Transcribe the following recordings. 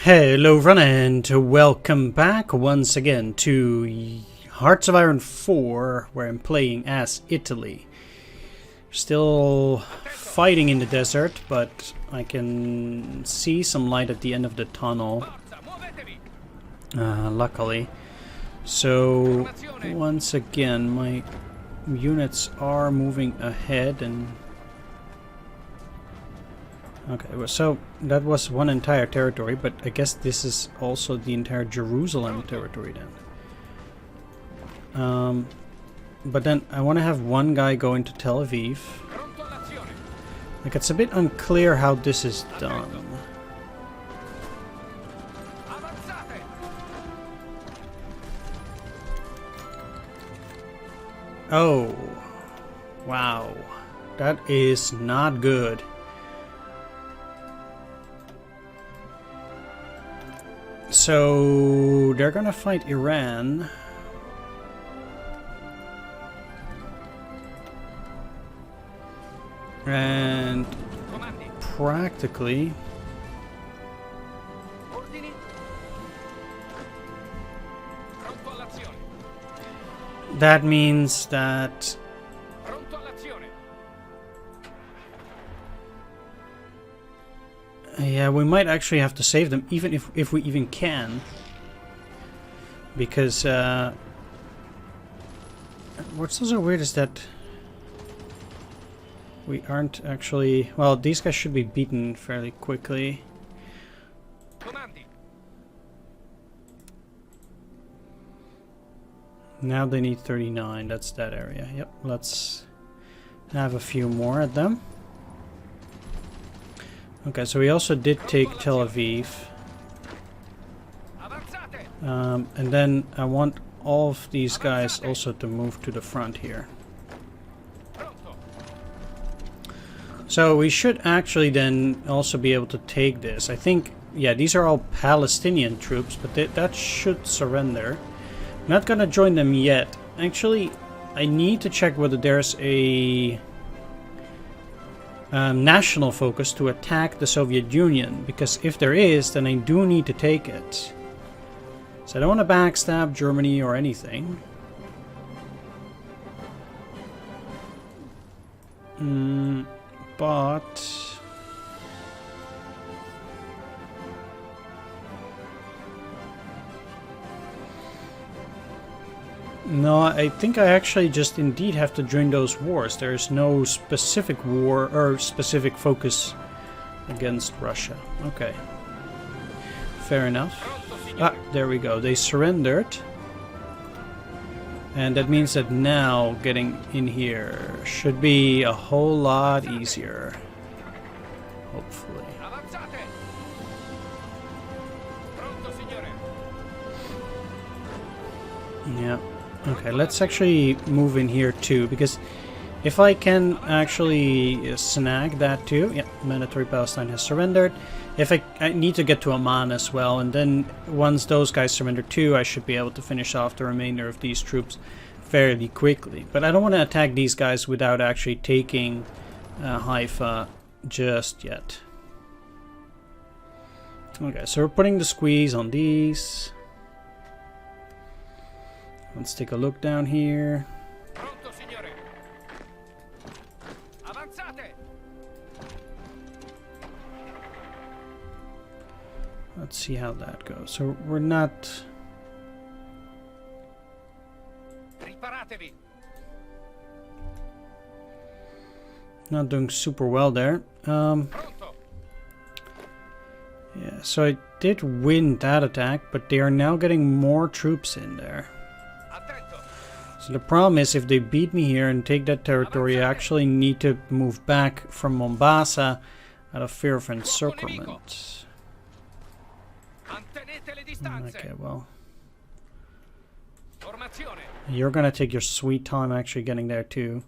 Hello everyone and welcome back once again to Hearts of Iron 4, where I'm playing as Italy. Still fighting in the desert, but I can see some light at the end of the tunnel, luckily. So once again my units are moving ahead and okay, so that was one entire territory, but I guess this is also the entire Jerusalem territory then. But then I want to have one guy go into Tel Aviv. Like, it's a bit unclear how this is done. Oh, wow, that is not good. So they're gonna fight Iran. And practically that means that yeah, we might actually have to save them, even if we even can, because what's also weird is that we aren't actually, well, these guys should be beaten fairly quickly. Now they need 39, that's that area. Yep, let's have a few more at them. Okay, so we also did take Tel Aviv. And then I want all of these guys also to move to the front here. So we should actually then also be able to take this. I think, yeah, these are all Palestinian troops, but that should surrender. I'm not gonna join them yet. Actually, I need to check whether there's a national focus to attack the Soviet Union, because if there is, then I do need to take it. So I don't want to backstab Germany or anything. But no, I think I actually just indeed have to join those wars. There's no specific war or specific focus against Russia. Okay. Fair enough. Ah, there we go. They surrendered. And that means that now getting in here should be a whole lot easier. Hopefully. Yeah. Okay, let's actually move in here too, because if I can actually snag that too. Yeah, mandatory Palestine has surrendered. If I need to get to Amman as well, and then once those guys surrender too, I should be able to finish off the remainder of these troops fairly quickly. But I don't want to attack these guys without actually taking Haifa just yet. Okay, so we're putting the squeeze on these. Let's take a look down here. Let's see how that goes. So we're not doing super well there. Yeah, so I did win that attack, but they are now getting more troops in there. So the problem is, if they beat me here and take that territory, I actually need to move back from Mombasa out of fear of encirclement. Okay, well, you're gonna take your sweet time actually getting there too.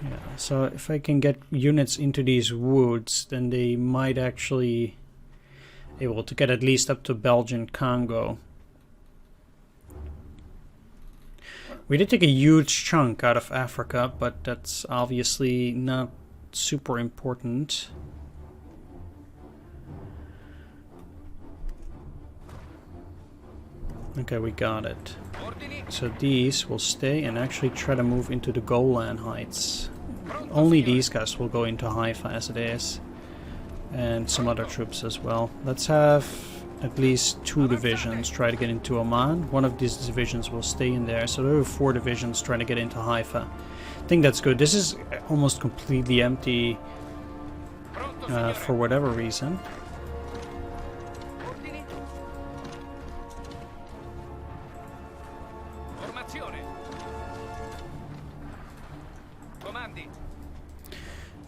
Yeah, so if I can get units into these woods, then they might actually able to get at least up to Belgian Congo. We did take a huge chunk out of Africa, but that's obviously not super important. Okay, we got it. So these will stay and actually try to move into the Golan Heights. Only these guys will go into Haifa as it is. And some other troops as well. Let's have at least 2 divisions try to get into Oman. One of these divisions will stay in there. So there are 4 divisions trying to get into Haifa. I think that's good. This is almost completely empty for whatever reason.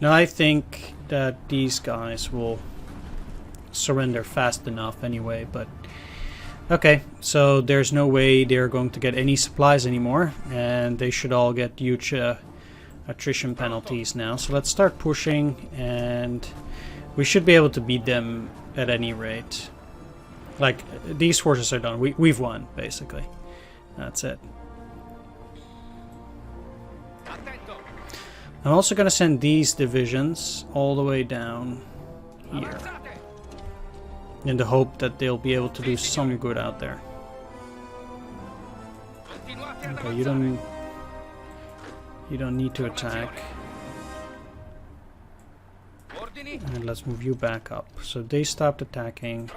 Now I think that these guys will surrender fast enough anyway, but okay, so there's no way they're going to get any supplies anymore, and they should all get huge attrition penalties now. So let's start pushing, and we should be able to beat them at any rate. Like, these forces are done. We've won, basically. That's it. I'm also going to send these divisions all the way down here, in the hope that they'll be able to do some good out there. Okay, you don't need to attack. And let's move you back up. So they stopped attacking.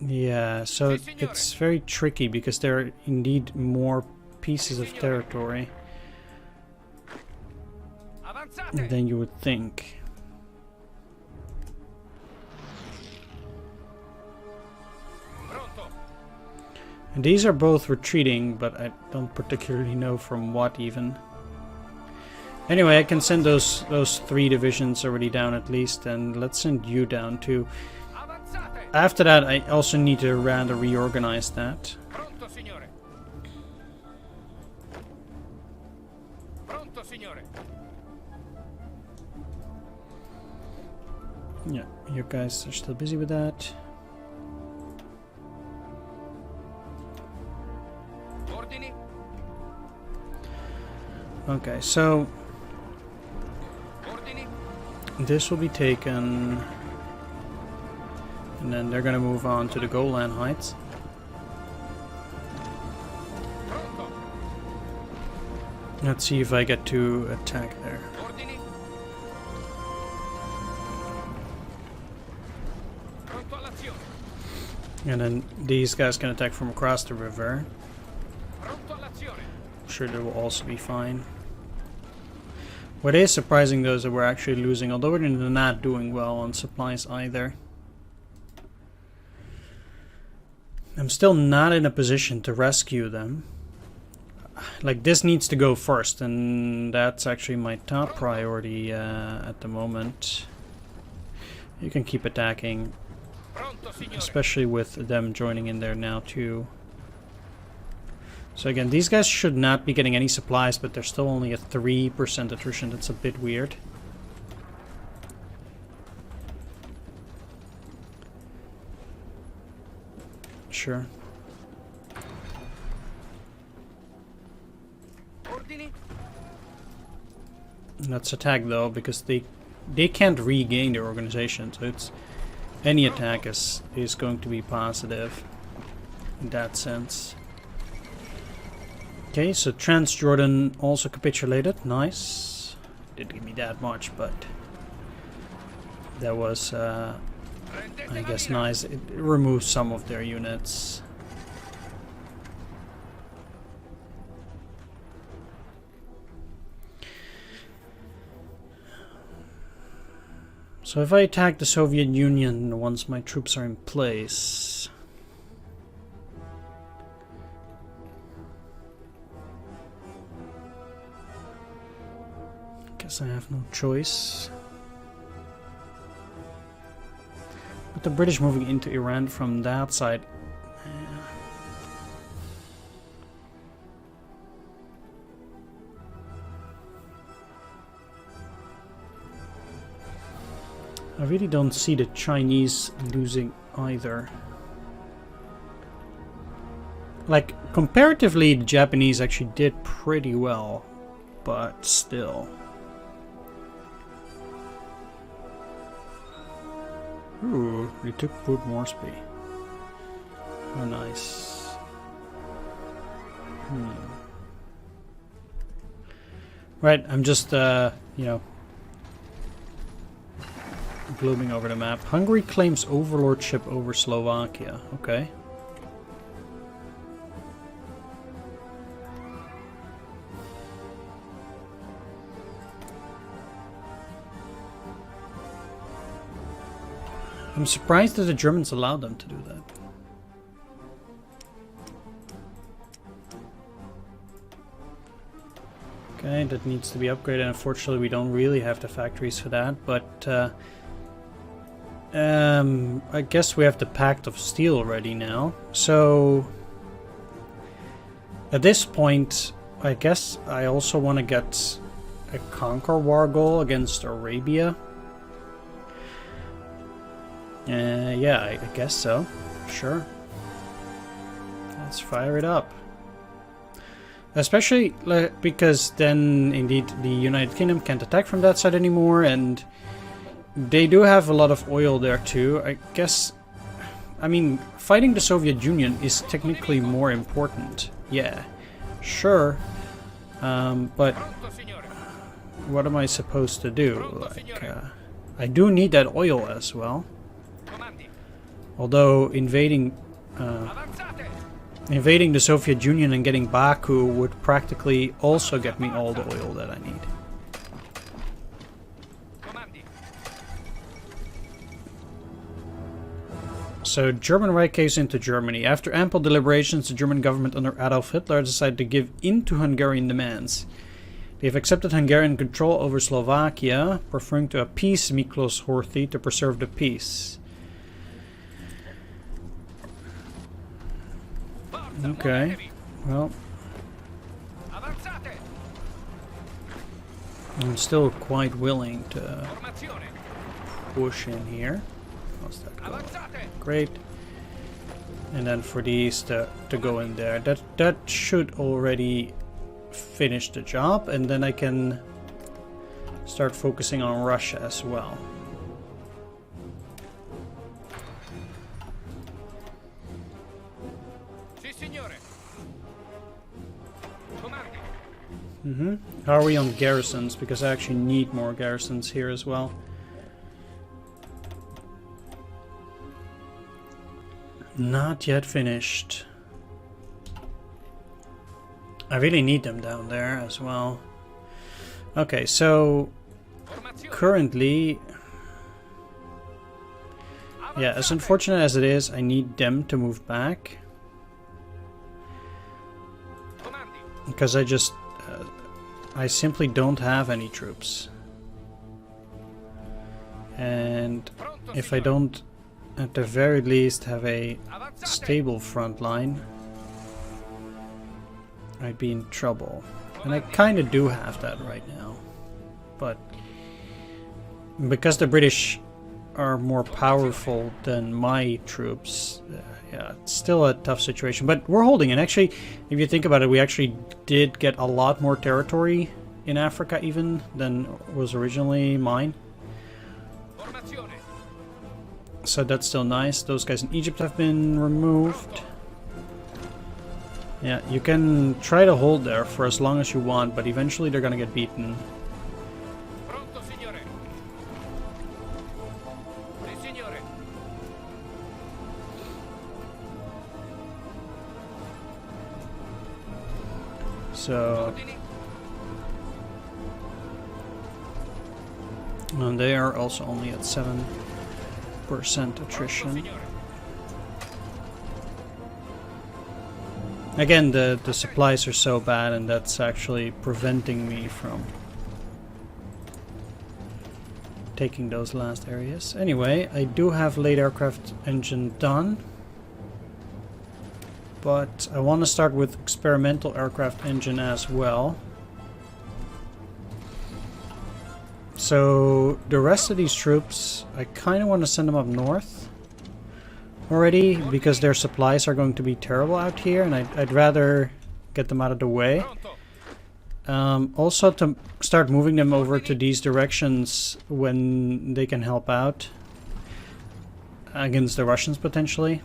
Yeah, so it's very tricky because there are indeed more pieces of territory than you would think. And these are both retreating, but I don't particularly know from what even. Anyway, I can send those 3 divisions already down at least, and let's send you down too. After that, I also need to rather reorganize that. Yeah, you guys are still busy with that. Okay, so this will be taken, and then they're gonna move on to the Golan Heights. Let's see if I get to attack there. And then these guys can attack from across the river. I'm sure they will also be fine. What is surprising though is that we're actually losing, although we're not doing well on supplies either. I'm still not in a position to rescue them. Like, this needs to go first, and that's actually my top priority at the moment. You can keep attacking, especially with them joining in there now too. So again, these guys should not be getting any supplies, but they're still only at 3% attrition. That's a bit weird. Sure. Let's attack though, because they can't regain their organization, so it's any attack is going to be positive in that sense. Okay, so Transjordan also capitulated. Nice. Didn't give me that much, but that was, I guess, nice. It removes some of their units. So if I attack the Soviet Union once my troops are in place... I have no choice. But the British moving into Iran from that side. I really don't see the Chinese losing. either. Like, comparatively, the Japanese actually did pretty well, but still. Ooh, we took Port Moresby. Oh, nice. Right, I'm just, you know, glooming over the map. Hungary claims overlordship over Slovakia. Okay. I'm surprised that the Germans allowed them to do that. Okay, that needs to be upgraded. Unfortunately, we don't really have the factories for that, but I guess we have the Pact of Steel already now. So at this point, I guess I also want to get a conquer war goal against Arabia. Yeah, I guess so. Sure. Let's fire it up. Especially because then, indeed, the United Kingdom can't attack from that side anymore, and they do have a lot of oil there too. I guess, I mean, fighting the Soviet Union is technically more important. Yeah, sure. But what am I supposed to do? Like, I do need that oil as well. Although invading the Soviet Union and getting Baku would practically also get me all the oil that I need. So German Reich goes into Germany. After ample deliberations, the German government under Adolf Hitler decided to give in to Hungarian demands. They have accepted Hungarian control over Slovakia, preferring to appease Miklos Horthy to preserve the peace. Okay, well, I'm still quite willing to push in here. How's that going? Great. And then for these to go in there. That should already finish the job, and then I can start focusing on Russia as well. How are we on garrisons? Because I actually need more garrisons here as well. Not yet finished. I really need them down there as well. Okay, so currently, yeah, as unfortunate as it is, I need them to move back. Because I simply don't have any troops. And if I don't, at the very least, have a stable front line, I'd be in trouble. And I kind of do have that right now. But because the British are more powerful than my troops, yeah, it's still a tough situation. But we're holding it. Actually, if you think about it, we actually did get a lot more territory in Africa even than was originally mine. So that's still nice. Those guys in Egypt have been removed. Yeah, you can try to hold there for as long as you want, but eventually they're gonna get beaten. So, and they are also only at 7% attrition. Again, the supplies are so bad, and that's actually preventing me from taking those last areas. Anyway, I do have late aircraft engine done. But I want to start with experimental aircraft engine as well. So the rest of these troops, I kind of want to send them up north. already, because their supplies are going to be terrible out here, and I'd rather get them out of the way. Also to start moving them over to these directions when they can help out against the Russians potentially.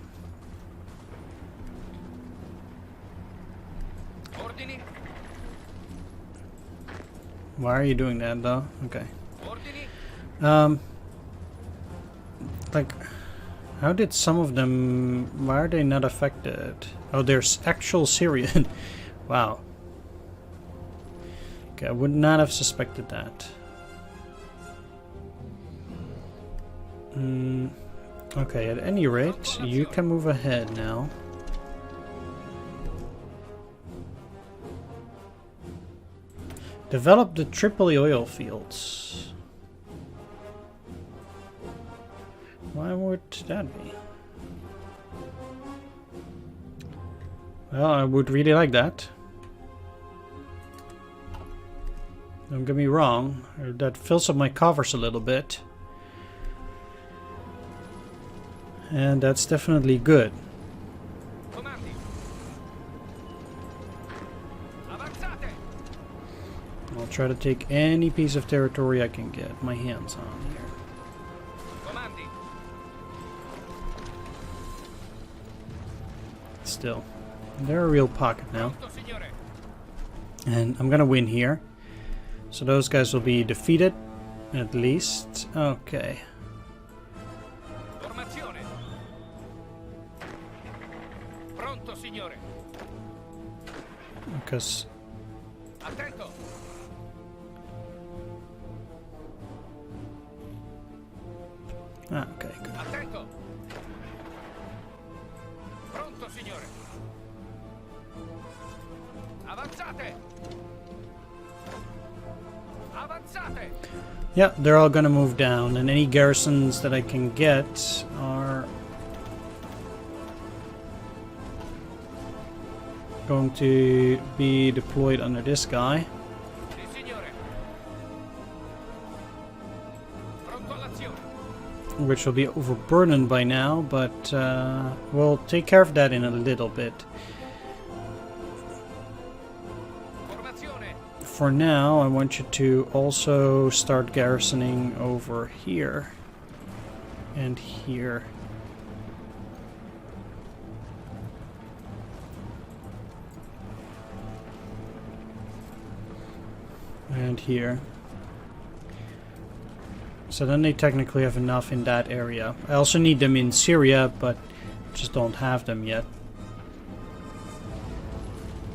Why are you doing that though? Okay. Like, how did some of them... Why are they not affected? Oh, there's actual Syrian. Wow. Okay, I would not have suspected that. Okay, at any rate, you can move ahead now. Develop the Tripoli oil fields. Why would that be? Well, I would really like that. Don't get me wrong, that fills up my coffers a little bit. And that's definitely good. I'll try to take any piece of territory I can get my hands on here. Still, they're a real pocket now. And I'm gonna win here. So those guys will be defeated, at least. Okay. Because... Ah, okay, good. Yeah, they're all gonna move down, and any garrisons that I can get are going to be deployed under this guy. Which will be overburdened by now, but we'll take care of that in a little bit. For now, I want you to also start garrisoning over here and here. And here. So then they technically have enough in that area. I also need them in Syria, but just don't have them yet.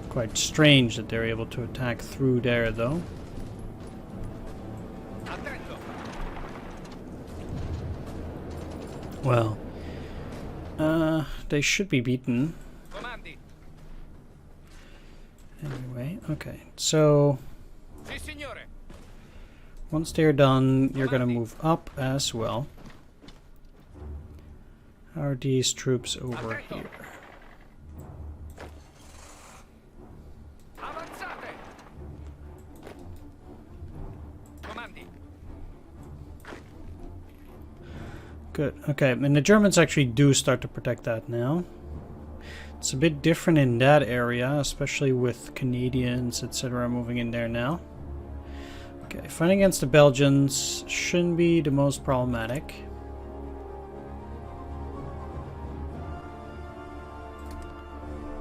Quite strange that they're able to attack through there, though. Well, they should be beaten. Anyway, okay, so once they're done, you're gonna move up as well. How are these troops over here? Good. Okay, and the Germans actually do start to protect that now. It's a bit different in that area, especially with Canadians, etc. moving in there now. Okay, fighting against the Belgians shouldn't be the most problematic.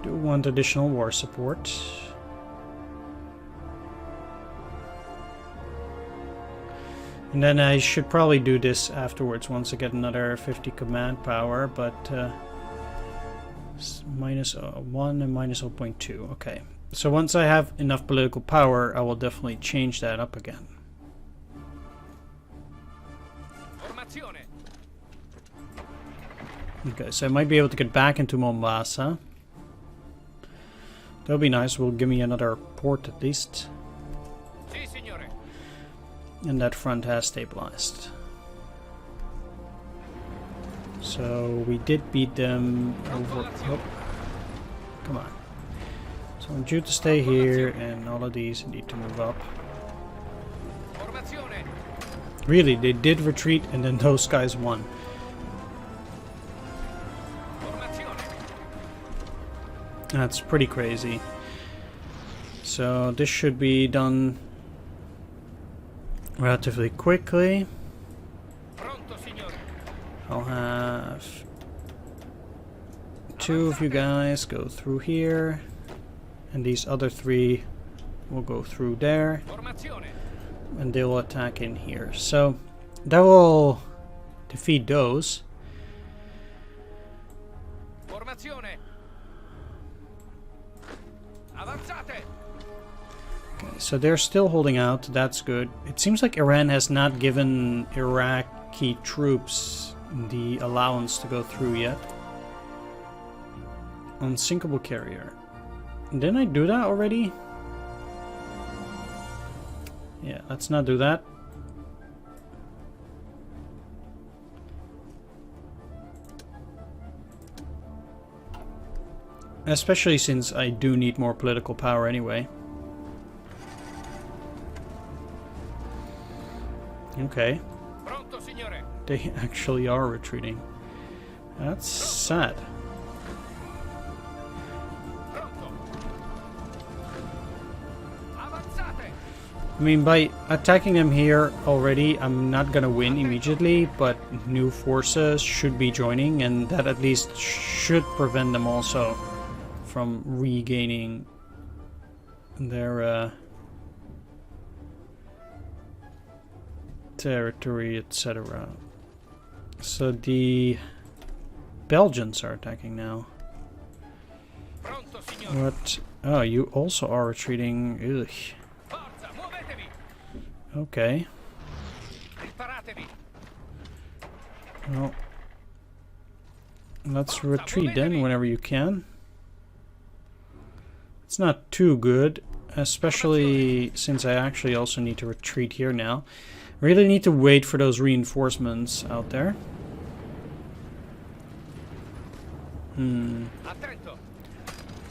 Do want additional war support. And then I should probably do this afterwards once I get another 50 command power, but minus 1 and minus 0.2. Okay, so once I have enough political power, I will definitely change that up again. Okay, so I might be able to get back into Mombasa. That'll be nice, will give me another port at least. And that front has stabilized. So we did beat them over. Oh, come on. So I want you to stay here, and all of these need to move up. Really, they did retreat, and then those guys won. That's pretty crazy. So this should be done relatively quickly. I'll have 2 of you guys go through here, and these other 3 will go through there, and they will attack in here. So that will defeat those. Okay, so they're still holding out. That's good. It seems like Iran has not given Iraqi troops the allowance to go through yet. Unsinkable carrier. Didn't I do that already? Yeah, let's not do that. Especially since I do need more political power anyway. Okay. They actually are retreating. That's sad. I mean, by attacking them here already, I'm not gonna win immediately, but new forces should be joining, and that at least should prevent them also from regaining their territory, etc. So the Belgians are attacking now. What? Oh, you also are retreating. Ugh. Okay. Well, let's retreat then whenever you can. It's not too good, especially since I actually also need to retreat here now. Really need to wait for those reinforcements out there. So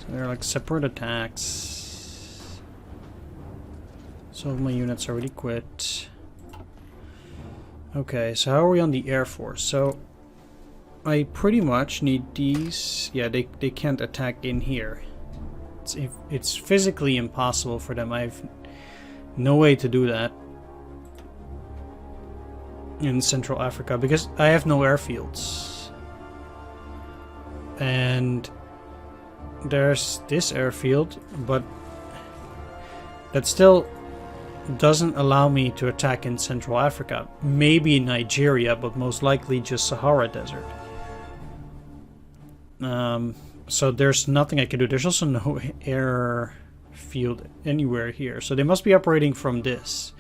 they're like separate attacks. Some of my units already quit. Okay, so how are we on the Air Force? So I pretty much need these. Yeah, they can't attack in here. It's physically impossible for them. I have no way to do that in Central Africa because I have no airfields. And there's this airfield, but that still doesn't allow me to attack in Central Africa. Maybe Nigeria, but most likely just Sahara Desert. So there's nothing I can do. There's also no airfield anywhere here. So they must be operating from this,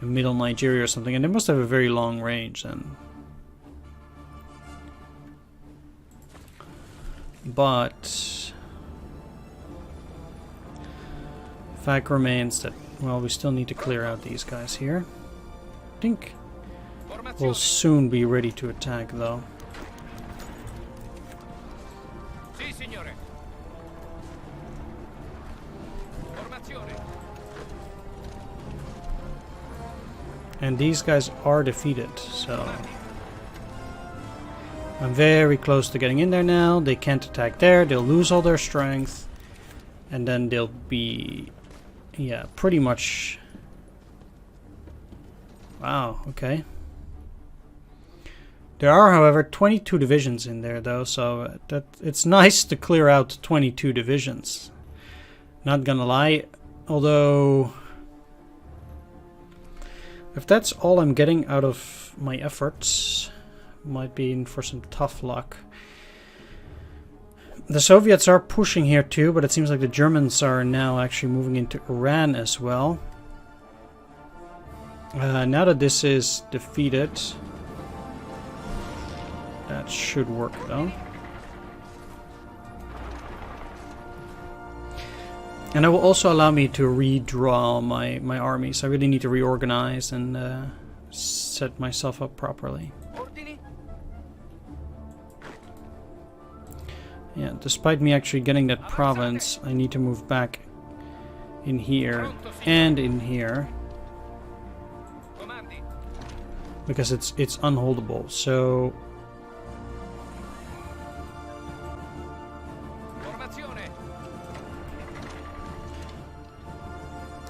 in middle Nigeria or something, and they must have a very long range then. But fact remains that, well, we still need to clear out these guys here. I think we'll soon be ready to attack though. And these guys are defeated, so I'm very close to getting in there now. They can't attack there, they'll lose all their strength, and then they'll be, yeah, pretty much. Wow, okay. There are, however, 22 divisions in there though, so that it's nice to clear out 22 divisions. Not gonna lie, although if that's all I'm getting out of my efforts, might be in for some tough luck. The Soviets are pushing here too, but it seems like the Germans are now actually moving into Iran as well. Now that this is defeated, that should work though. And it will also allow me to redraw my armies. I really need to reorganize and set myself up properly. Yeah, despite me actually getting that province, I need to move back in here and in here. Because it's unholdable, so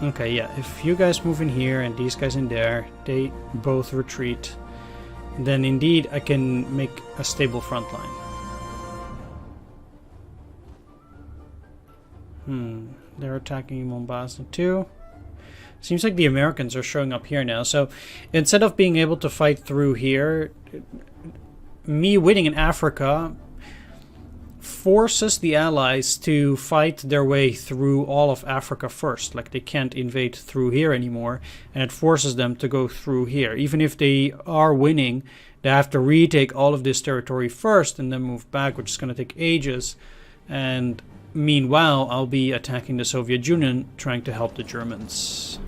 Okay, yeah, if you guys move in here and these guys in there, they both retreat, then indeed I can make a stable front line. They're attacking Mombasa too. Seems like the Americans are showing up here now, so instead of being able to fight through here, me winning in Africa forces the Allies to fight their way through all of Africa first. Like, they can't invade through here anymore, and it forces them to go through here. Even if they are winning, they have to retake all of this territory first and then move back, which is going to take ages. And meanwhile, I'll be attacking the Soviet Union, trying to help the Germans.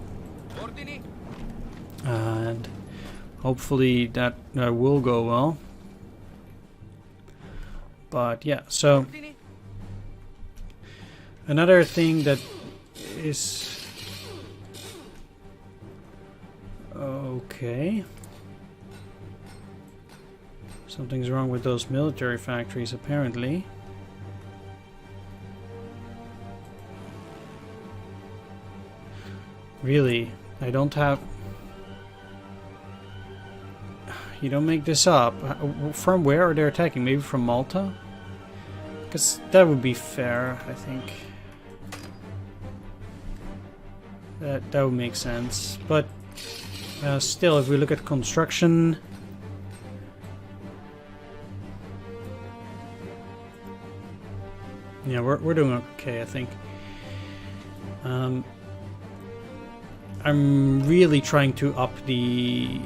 And hopefully that will go well. But yeah, so another thing that is okay. Something's wrong with those military factories, apparently. Really? I don't have... You don't make this up. From where are they attacking? Maybe from Malta? Because that would be fair, I think. That would make sense. But still, if we look at construction... Yeah, we're doing okay, I think. I'm really trying to up the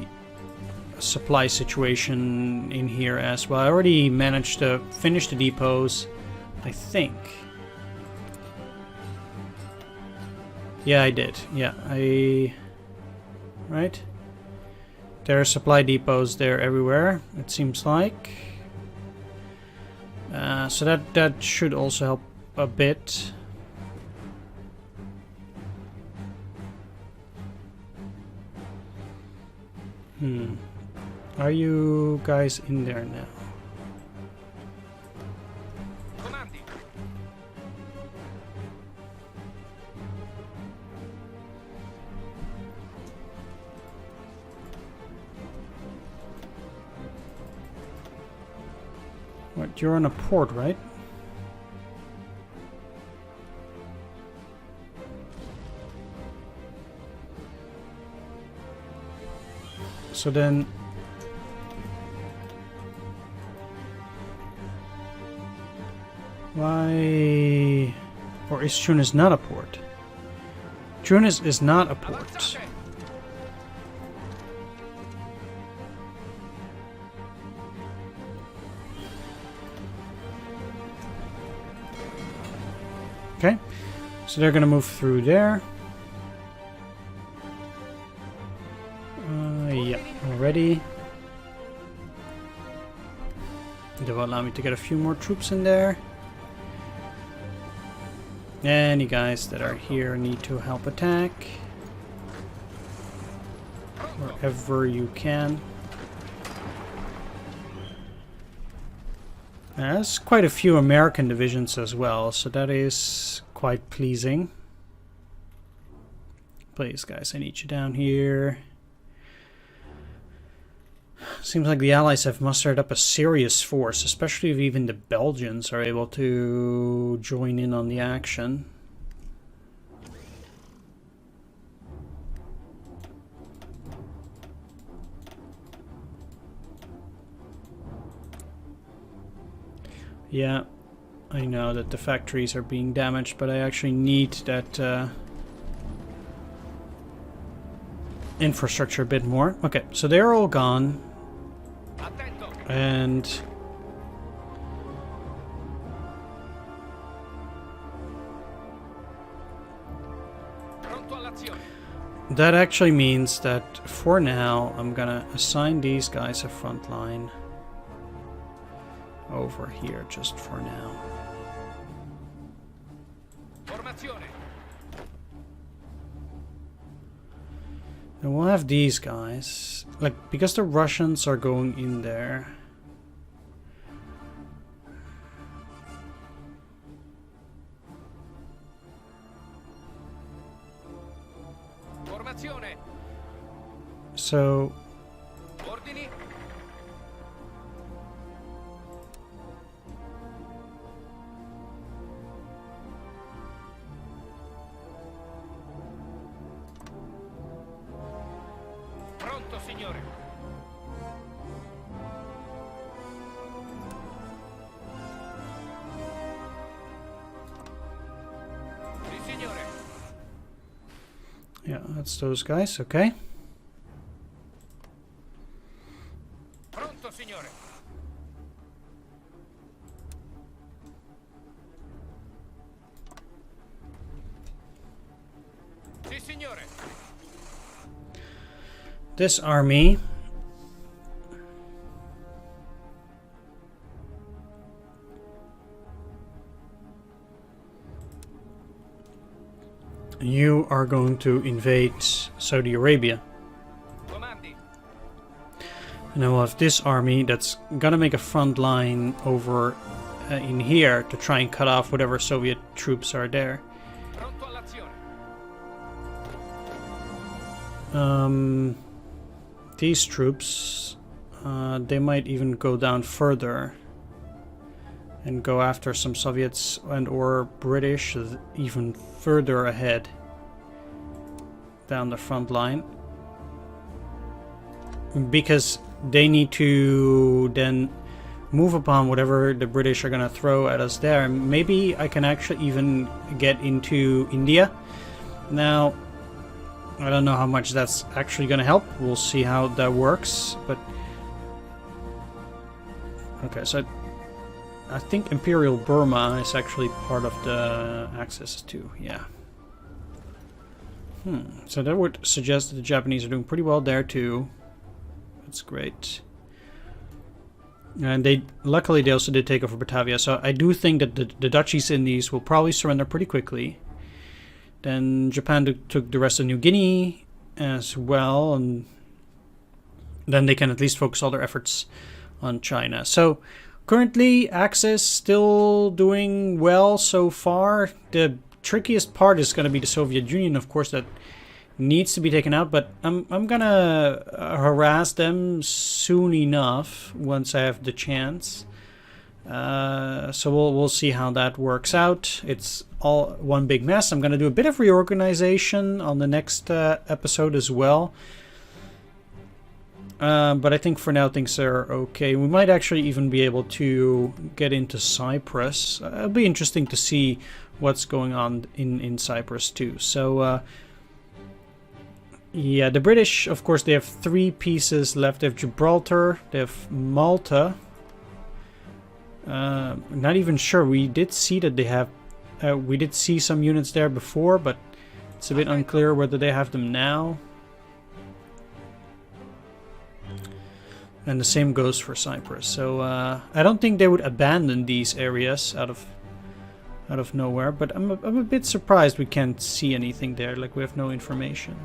supply situation in here as well. I already managed to finish the depots, I think. Yeah, I did. Yeah, right? There are supply depots there everywhere, it seems like. So that should also help a bit. Are you guys in there now? What, you're on a port, right? So then... Why... Or is Tunis not a port? Tunis is not a port. Okay, so they're gonna move through there. Yeah, already. That will allow me to get a few more troops in there. Any guys that are here need to help attack wherever you can. There's quite a few American divisions as well, so that is quite pleasing. Please, guys, I need you down here. Seems like the Allies have mustered up a serious force, especially if even the Belgians are able to join in on the action. Yeah, I know that the factories are being damaged, but I actually need that infrastructure a bit more. Okay, so they're all gone. And that actually means that for now I'm gonna assign these guys a front line over here just for now. And we'll have these guys, like, because the Russians are going in there. Formazione. So... Ordini. Pronto, signore. Sì, signore. Yeah, that's those guys, okay. Pronto, signore. Sì, signore. This army you are going to invade Saudi Arabia. Comandi. And I will have this army that's gonna make a front line over in here to try and cut off whatever Soviet troops are there. Pronto all'azione. These troops, they might even go down further and go after some Soviets and or British even further ahead down the front line, because they need to then move upon whatever the British are gonna throw at us there. Maybe I can actually even get into India. Now, I don't know how much that's actually gonna help. We'll see how that works, but okay, so I think Imperial Burma is actually part of the Axis too, yeah. So that would suggest that the Japanese are doing pretty well there too. That's great. And luckily they also did take over Batavia, so I do think that the Dutch East Indies will probably surrender pretty quickly. Then Japan took the rest of New Guinea as well, and then they can at least focus all their efforts on China. So currently, Axis still doing well so far. The trickiest part is going to be the Soviet Union, of course, that needs to be taken out. But I'm gonna harass them soon enough once I have the chance. So we'll see how that works out. It's all one big mess. I'm gonna do a bit of reorganization on the next episode as well. But I think for now things are okay. We might actually even be able to get into Cyprus. It'll be interesting to see what's going on in Cyprus too. So yeah, the British, of course, they have 3 pieces left. They have Gibraltar, they have Malta. Not even sure. We did see that they have. We did see some units there before, but it's a bit unclear whether they have them now. And the same goes for Cyprus. So I don't think they would abandon these areas out of nowhere. But I'm a bit surprised we can't see anything there. Like, we have no information.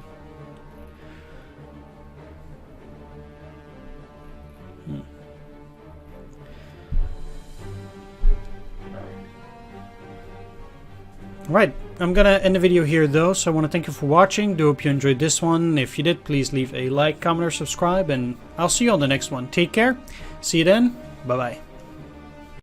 Right, I'm gonna end the video here though, so I want to thank you for watching. Do hope you enjoyed this one. If you did, please leave a like, comment, or subscribe, and I'll see you on the next one. Take care, see you then, bye bye.